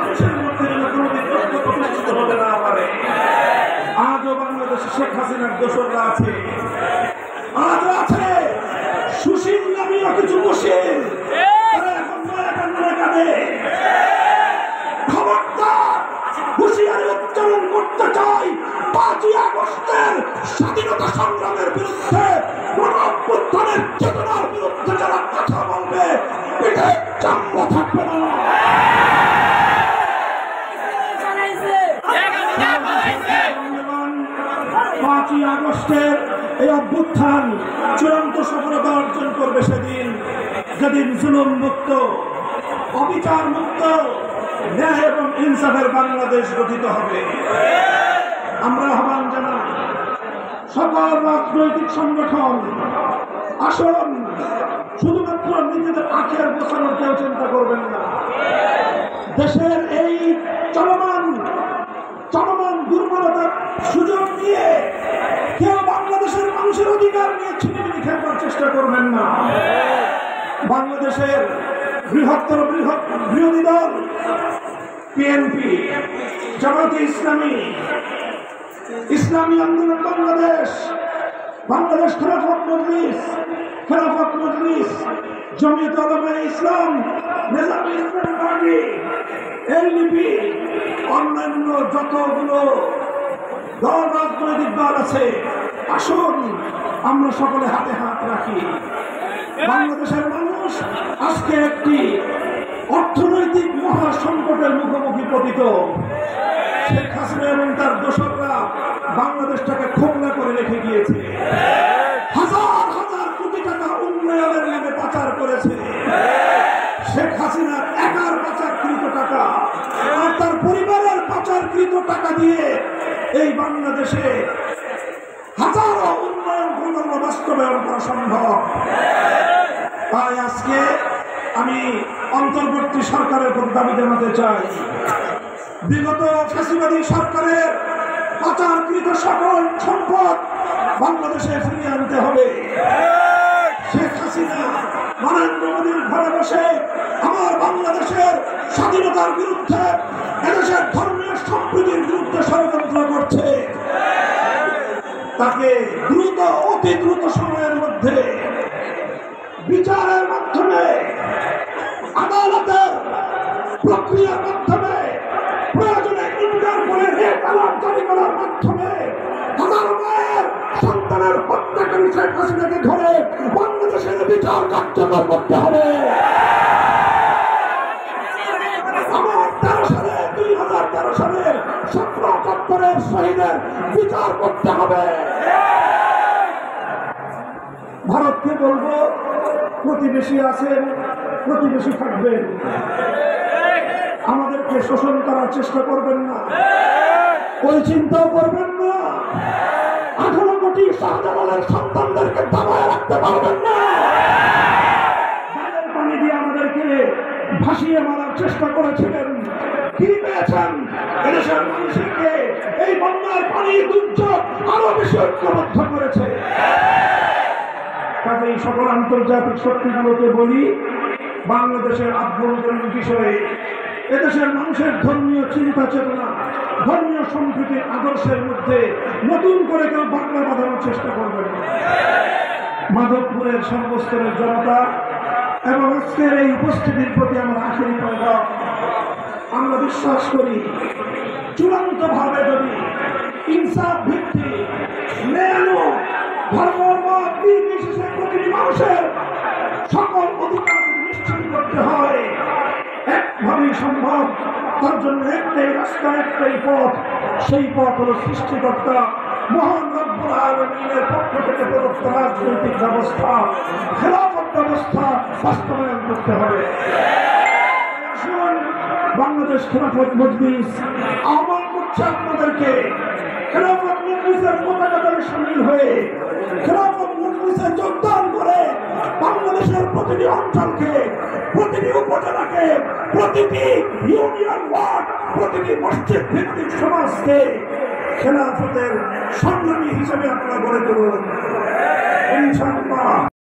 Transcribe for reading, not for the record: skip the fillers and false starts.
দেশের মধ্যে যেন কোনোদিন প্রশ্ন প্রতিষ্ঠিত হতে না পারে। আজও বাংলাদেশে শেখ হাসিনার দোসররা আছে, আজও আছে সুশীল নামীয় কিছু মুশিল, তারা এখন নয়া কান্নায় কাঁদে। খবরদার, হুঁশিয়ারি উচ্চারণ করতে চাই, 5ই আগস্টের স্বাধীনতা সংগ্রামের বিরুদ্ধে, গণঅভ্যুত্থানের চেতনার বিরুদ্ধে যারা কথা বলবে, পিঠে চামড়া থাকবে না। 5ই আগস্টের এই অভ্যুত্থান চূড়ান্ত সফলতা অর্জন করবে সেদিন, যেদিন জুলুম মুক্ত, অবিচার মুক্ত, ন্যায় এবং ইনসাফের বাংলাদেশ গঠিত হবে। আমরা আহ্বান জানাই সকল রাজনৈতিক সংগঠন, আসুন, শুধুমাত্র নিজেদের আখের গোছানোর কেউ চিন্তা করবেন না। দেশের এই চলমান দুর্বলতার সুযোগ নিয়ে কেউ বাংলাদেশের মানুষের অধিকার নিয়ে ছিনিমিনি খেলবার চেষ্টা করবেন না। বাংলাদেশের বৃহৎ বিরোধী দল বিএনপি, জামায়াতে ইসলামী, ইসলামী আন্দোলন বাংলাদেশ খেলাফত মজলিস, জমিয়ত উলামায়ে ইসলাম, নেজামে ইসলামী পার্টি, এলডিপি, অন্যান্য যতগুলো দল, রাজনৈতিক দল আছে, আসুন আমরা সকলে হাতে হাত রাখি। বাংলাদেশের মানুষ আজকে একটি অর্থনৈতিক মহা সংকটের মুখোমুখি পতিত। শেখ হাসিনা এবং তার দোসররা বাংলাদেশটাকে খোকলা করে রেখে গিয়েছে। হাজার হাজার কোটি টাকা উন্নয়নের নামে পাচার করেছে। শেখ হাসিনার একার পাচারকৃত টাকা আর তার পরিবারের পাচারকৃত টাকা দিয়ে এই বাংলাদেশে হাজারো উন্নয়ন প্রকল্প বাস্তবায়ন করা সম্ভব। তাই আজকে আমি অন্তর্বর্তী সরকারের প্রতি দাবি জানাতে চাই, বিগত ফ্যাসিবাদী সরকারের পাচারকৃত সকল সম্পদ বাংলাদেশে ফিরিয়ে আনতে হবে। শেখ হাসিনা নরেন্দ্র মোদীর ঘরে বসে আমার বাংলাদেশের স্বাধীনতার বিরুদ্ধে, এদেশের ধর্মীয় সম্প্রীতির বিরুদ্ধে ষড়যন্ত্র করছে। তাকে অতি দ্রুত সময়ের মধ্যে বিচারের মাধ্যমে, আদালতের প্রক্রিয়ার মাধ্যমে, প্রয়োজনে ইন্টারপোলের হেফাজত জারি করার মাধ্যমে হাজারো মায়ের সন্তানের হত্যাকারী শেখ হাসিনাকে ধরে বাংলাদেশের বিচার কার্যকর করতে হবে। আমার 2013 সালের 17 শহীদের বিচার করতে হবে। ভারতকে বলবো, প্রতিবেশী আছেন, প্রতিবেশী থাকবেন, আমাদেরকে শোষণ করার চেষ্টা করবেন না, ওই চিন্তাও করবেন না। 18 কোটি শাহজালালের সন্তানদেরকে দাবায় রাখতে পারবেন না। পানি দিয়ে আমাদেরকে ভাসিয়ে মারার চেষ্টা করেছিলেন, কি পেয়েছেন? এদেশের মানুষকে এই বন্যার পানি দুর্যোগ আরো বেশি ঐক্যবদ্ধ করেছে। কাজেই সকল আন্তর্জাতিক শক্তিগুলোকে বলি, বাংলাদেশের আভ্যন্তরীণ বিষয়ে এদেশের মানুষের ধর্মীয় চিন্তা চেতনা, ধর্মীয় সম্প্রীতির আদর্শের মধ্যে নতুন করে কেউ বাংলা বাঁধানোর চেষ্টা করবেন না। মাধবপুরের সর্বস্তরের জনতা এবং আজকের এই উপস্থিতির প্রতি আমার আখেরি পয়গাম, আমরা বিশ্বাস করি চূড়ান্ত ভাবে যদি ইনসাফ ভিত্তিক ন্যায়, ধর্মমত নির্বিশেষে প্রতিটি মানুষের সকল অধিকার নিশ্চিত করতে হয়, একভাবেই সম্ভব। তার জন্য একটাই রাস্তা, একটাই পথ, সেই পথ হল সৃষ্টিকর্তা মহান রব্বুল আলামিনের পক্ষ থেকে প্রদত্ত রাজনৈতিক ব্যবস্থা, খেলাফত ব্যবস্থা বাস্তবায়ন করতে হবে। বাংলাদেশ খেলাফত মজলিস আহ্বান করছে আপনাদেরকে, খেলাফত মজলিসের পতাকায় শামিল হয়ে, খেলাফত মজলিসে যোগদান করে বাংলাদেশের প্রতিটি অঞ্চলকে, প্রতিটি উপজেলাকে, প্রতিটি ইউনিয়ন ওয়ার্ড, প্রতিটি মসজিদ ভিত্তিক সমাজকে খেলাফতের সংগ্রামী হিসেবে আপনারা গড়ে তুলুন, ইনশাআল্লাহ।